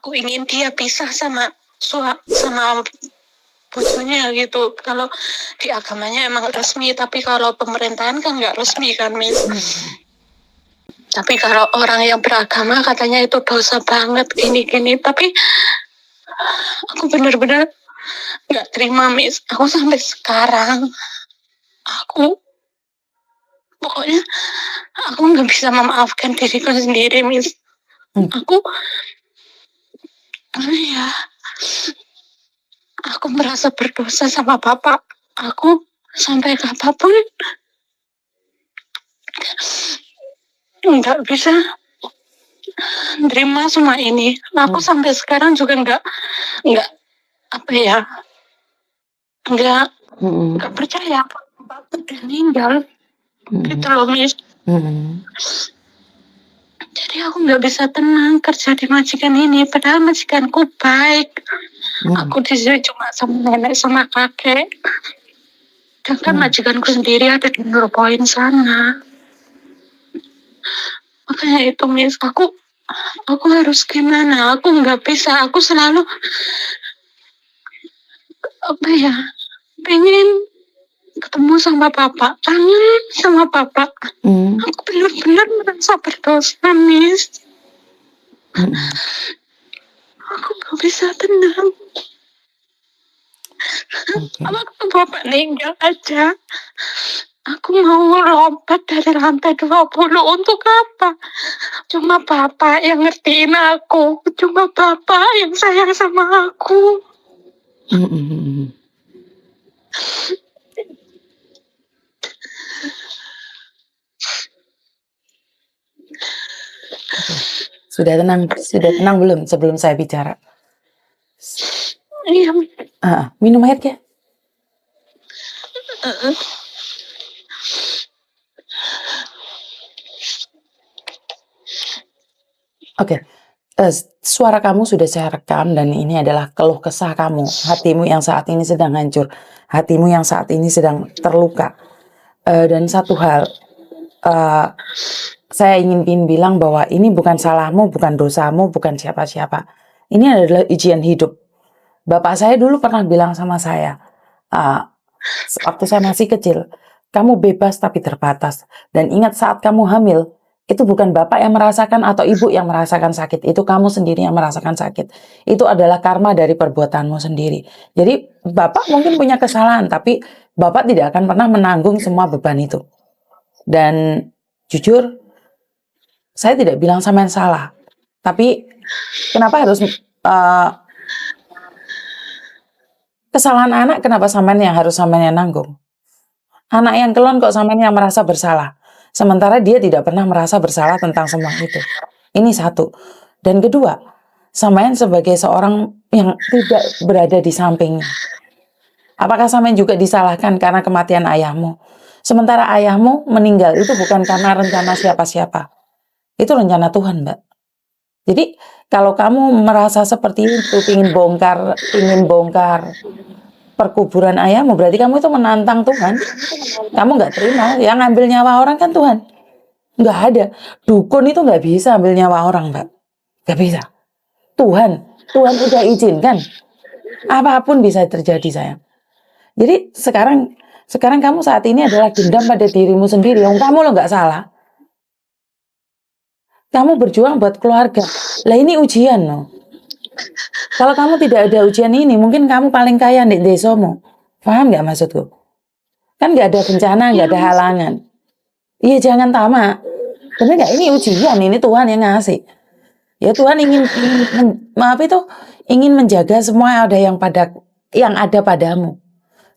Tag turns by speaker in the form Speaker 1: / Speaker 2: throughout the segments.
Speaker 1: aku ingin dia pisah sama sama bojonya gitu. Kalau di agamanya emang resmi, tapi kalau pemerintahan kan nggak resmi kan, Miss. Tapi kalau orang yang beragama katanya itu dosa banget gini-gini. Tapi aku bener-bener nggak terima, Miss. Aku sampai sekarang, aku pokoknya aku nggak bisa memaafkan diriku sendiri, Miss. Aku ya, aku merasa berdosa sama bapak. Aku sampai kapanpun nggak bisa nerima semua ini. Aku sampai sekarang juga nggak apa ya, nggak percaya bapak udah meninggal. Gitu loh, Miss. Jadi aku nggak bisa tenang kerja di majikan ini, padahal majikanku baik. Aku di sini cuma sama nenek sama kakek. Dan kan majikanku sendiri ada di Nurpoint sana. Makanya itu, Miss, aku harus gimana? Aku nggak bisa. Aku selalu apa ya, pengen ketemu sama bapak, kangen sama bapak. Aku benar-benar merasa berdosa, Miss. Aku nggak bisa tenang. Waktu bapak meninggal aja, aku mau lompat dari lantai 20 untuk apa? Cuma bapak yang ngertiin aku, cuma bapak yang sayang sama aku.
Speaker 2: Sudah tenang belum sebelum saya bicara?
Speaker 1: Iya.
Speaker 2: Minum air ya. Oke. Suara kamu sudah saya rekam dan ini adalah keluh kesah kamu, hatimu yang saat ini sedang hancur, hatimu yang saat ini sedang terluka. Dan satu hal, saya ingin bilang bahwa ini bukan salahmu, bukan dosamu, bukan siapa-siapa. Ini adalah ujian hidup. Bapak saya dulu pernah bilang sama saya, waktu saya masih kecil, kamu bebas tapi terbatas. Dan ingat saat kamu hamil, itu bukan bapak yang merasakan atau ibu yang merasakan sakit, itu kamu sendiri yang merasakan sakit. Itu adalah karma dari perbuatanmu sendiri. Jadi bapak mungkin punya kesalahan, tapi bapak tidak akan pernah menanggung semua beban itu. Dan jujur, saya tidak bilang sampean salah. Tapi kenapa harus kesalahan anak, kenapa sampean yang harus sampean yang nanggung? Anak yang kelon kok sampean yang merasa bersalah. Sementara dia tidak pernah merasa bersalah tentang semua itu. Ini satu. Dan kedua, sampean sebagai seorang yang tidak berada di sampingnya. Apakah sampean juga disalahkan karena kematian ayahmu? Sementara ayahmu meninggal itu bukan karena rencana siapa-siapa. Itu rencana Tuhan, Mbak. Jadi kalau kamu merasa seperti itu, ingin bongkar perkuburan ayahmu, berarti kamu itu menantang Tuhan. Kamu nggak terima, yang ngambil nyawa orang kan Tuhan. Nggak ada. Dukun itu nggak bisa ambil nyawa orang, Mbak. Nggak bisa. Tuhan udah izinkan. Apapun bisa terjadi, sayang. Jadi sekarang kamu saat ini adalah dendam pada dirimu sendiri. Yang kamu lo nggak salah. Kamu berjuang buat keluarga. Lah ini ujian loh. Kalau kamu tidak ada ujian ini, mungkin kamu paling kaya di desamu. Paham nggak maksudku? Kan nggak ada bencana, nggak ada halangan. Iya, jangan tamak. Bener nggak? Ini ujian, ini Tuhan yang ngasih. Ya Tuhan ingin menjaga semua yang ada padamu.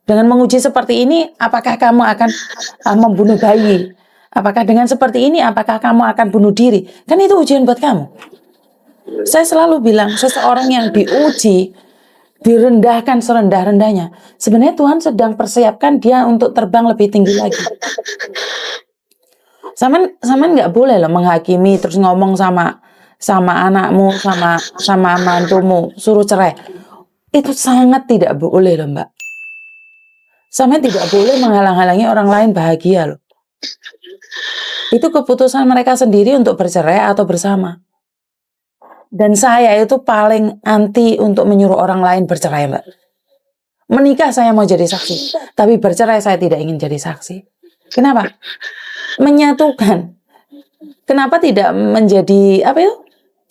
Speaker 2: Dengan menguji seperti ini, apakah kamu akan membunuh bayi? Apakah dengan seperti ini, apakah kamu akan bunuh diri? Kan itu ujian buat kamu. Saya selalu bilang, seseorang yang diuji, direndahkan serendah-rendahnya, sebenarnya Tuhan sedang persiapkan dia untuk terbang lebih tinggi lagi. Saman nggak boleh loh menghakimi terus ngomong sama anakmu, sama mantumu, suruh cerai. Itu sangat tidak boleh loh, Mbak. Saman tidak boleh menghalang-halangi orang lain bahagia loh. Itu keputusan mereka sendiri untuk bercerai atau bersama. Dan saya itu paling anti untuk menyuruh orang lain bercerai, Mbak. Menikah saya mau jadi saksi, tapi bercerai saya tidak ingin jadi saksi. Kenapa? Menyatukan. Kenapa tidak menjadi apa itu?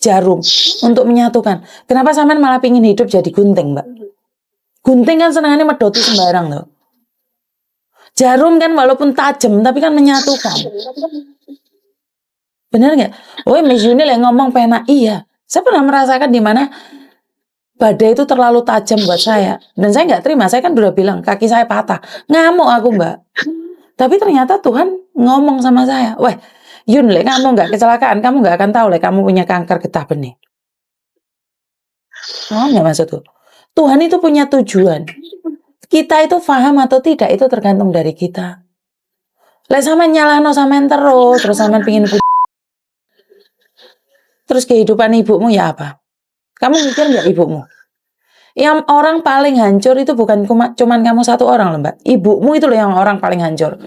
Speaker 2: Jarum untuk menyatukan. Kenapa sampean malah pingin hidup jadi gunting, Mbak? Gunting kan senangannya medoti sembarang tuh. Jarum kan walaupun tajam tapi kan menyatukan. Bener nggak? Oh, Miss Yuni yang ngomong pena. Iya, saya pernah merasakan di mana badai itu terlalu tajam buat saya. Dan saya nggak terima. Saya kan udah bilang kaki saya patah. Ngamuk aku, Mbak. Tapi ternyata Tuhan ngomong sama saya, weh, Yun, kamu nggak kecelakaan, kamu nggak akan tahu, kamu punya kanker getah benih. Paham nggak maksudku? Tuhan itu punya tujuan. Kita itu paham atau tidak itu tergantung dari kita. Sama nyalahno sampean terus sampean pingin terus kehidupan ibumu ya apa? Kamu mikir nggak ibumu? Yang orang paling hancur itu bukan cuman kamu satu orang loh, Mbak. Ibumu itu loh yang orang paling hancur.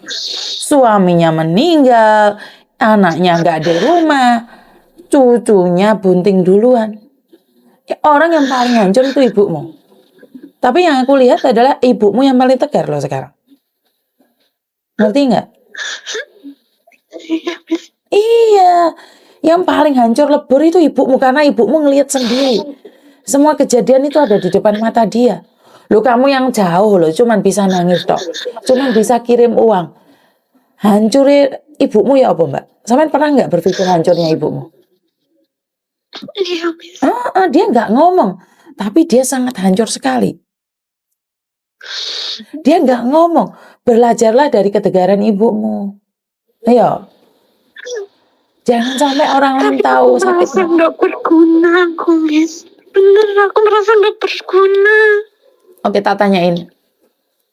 Speaker 2: Suaminya meninggal, anaknya nggak di rumah, cucunya bunting duluan. Orang yang paling hancur itu ibumu. Tapi yang aku lihat adalah ibumu yang paling tegar loh sekarang. Ngerti nggak? Iya, yang paling hancur lebur itu ibumu karena ibumu ngelihat sendiri. Semua kejadian itu ada di depan mata dia. Loh, kamu yang jauh loh, cuman bisa nangis toh, cuman bisa kirim uang. Hancurin ibumu ya apa, Mbak? Sampean pernah nggak berpikir hancurnya ibumu? Dia nggak ngomong, tapi dia sangat hancur sekali. Dia nggak ngomong. Belajarlah dari ketegaran ibumu. Ayo. Jangan sampai orang lain tahu sakitnya.
Speaker 1: Aku merasa nggak berguna, aku, Miss. Bener, aku merasa nggak berguna.
Speaker 2: Oke, tak tanyain.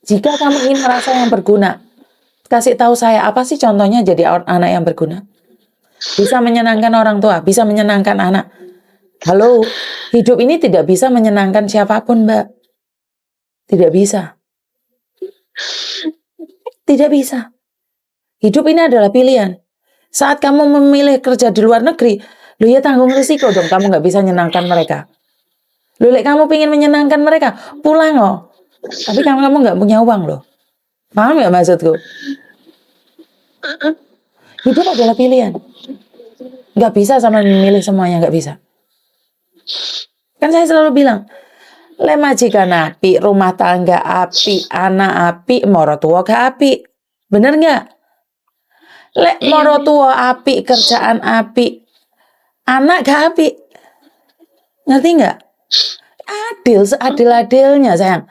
Speaker 2: Jika kamu ingin merasa yang berguna, kasih tahu saya apa sih contohnya jadi anak yang berguna? Bisa menyenangkan orang tua, bisa menyenangkan anak. Halo, hidup ini tidak bisa menyenangkan siapapun, Mbak. Tidak bisa. Tidak bisa. Hidup ini adalah pilihan. Saat kamu memilih kerja di luar negeri, lu ya tanggung risiko dong, kamu nggak bisa menyenangkan mereka. Lu kamu pingin menyenangkan mereka, pulang loh. Tapi kamu nggak punya uang loh. Paham nggak maksudku? Hidup adalah pilihan. Nggak bisa sama memilih semuanya, nggak bisa. Kan saya selalu bilang, majikan api, rumah tangga api, anak api, moro tua gak api. Bener nggak? Moro tua api, kerjaan api, anak gak api. Ngerti nggak? Adil, seadil-adilnya sayang.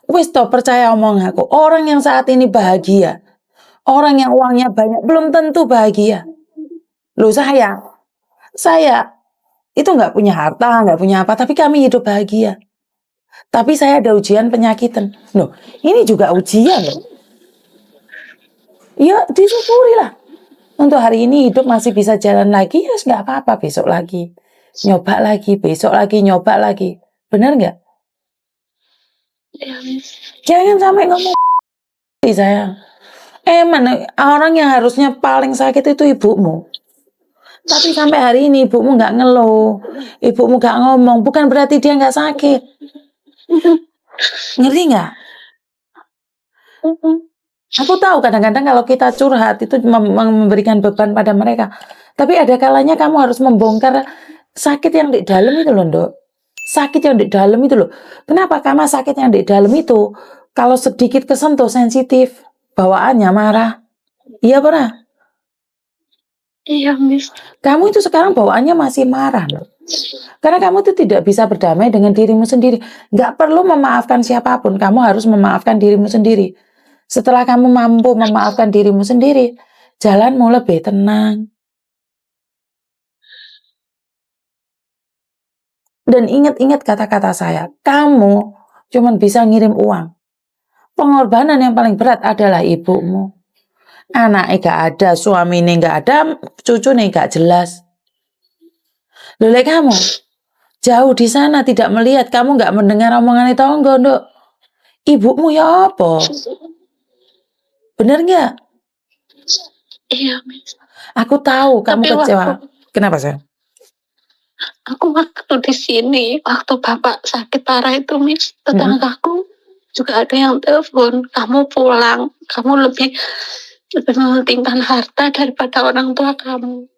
Speaker 2: Wis toh percaya omong aku. Orang yang saat ini bahagia, orang yang uangnya banyak belum tentu bahagia. Loh, saya itu nggak punya harta, nggak punya apa, tapi kami hidup bahagia. Tapi saya ada ujian penyakitan. Loh, ini juga ujian loh. Ya disyukurilah. Untuk hari ini hidup masih bisa jalan lagi, ya nggak apa-apa, besok lagi. Nyoba lagi, besok lagi, nyoba lagi. Benar nggak? Jangan sampai ngomong sayang. Mana orang yang harusnya paling sakit itu ibumu. Tapi sampai hari ini ibumu nggak ngeluh, ibumu nggak ngomong, bukan berarti dia nggak sakit. Ngerti nggak? Aku tahu kadang-kadang kalau kita curhat itu memberikan beban pada mereka. Tapi ada kalanya kamu harus membongkar sakit yang di dalam itu loh, Dok. Sakit yang di dalam itu loh. Kenapa? Karena sakit yang di dalam itu kalau sedikit kesentuh sensitif, bawaannya marah. Iya pernah?
Speaker 1: Iya, Miss.
Speaker 2: Kamu itu sekarang bawaannya masih marah loh. Karena kamu itu tidak bisa berdamai dengan dirimu sendiri. Nggak perlu memaafkan siapapun. Kamu harus memaafkan dirimu sendiri. Setelah kamu mampu memaafkan dirimu sendiri, jalanmu lebih tenang. Dan ingat-ingat kata-kata saya. Kamu cuma bisa ngirim uang. Pengorbanan yang paling berat adalah ibumu. Anaknya gak ada, suaminya gak ada, cucunya gak jelas. Loh, kamu jauh di sana tidak melihat, kamu gak mendengar omongan itu enggak, Dok. Ibumu ya apa? Bener nggak?
Speaker 1: Iya, Miss.
Speaker 2: Aku tahu kamu
Speaker 1: Tapi
Speaker 2: kecewa. Kenapa, sayang?
Speaker 1: Aku waktu di sini, waktu bapak sakit parah itu, Miss, tetanggaku juga ada yang telepon, kamu pulang, kamu lebih lebih mementingkan harta daripada orang tua kamu.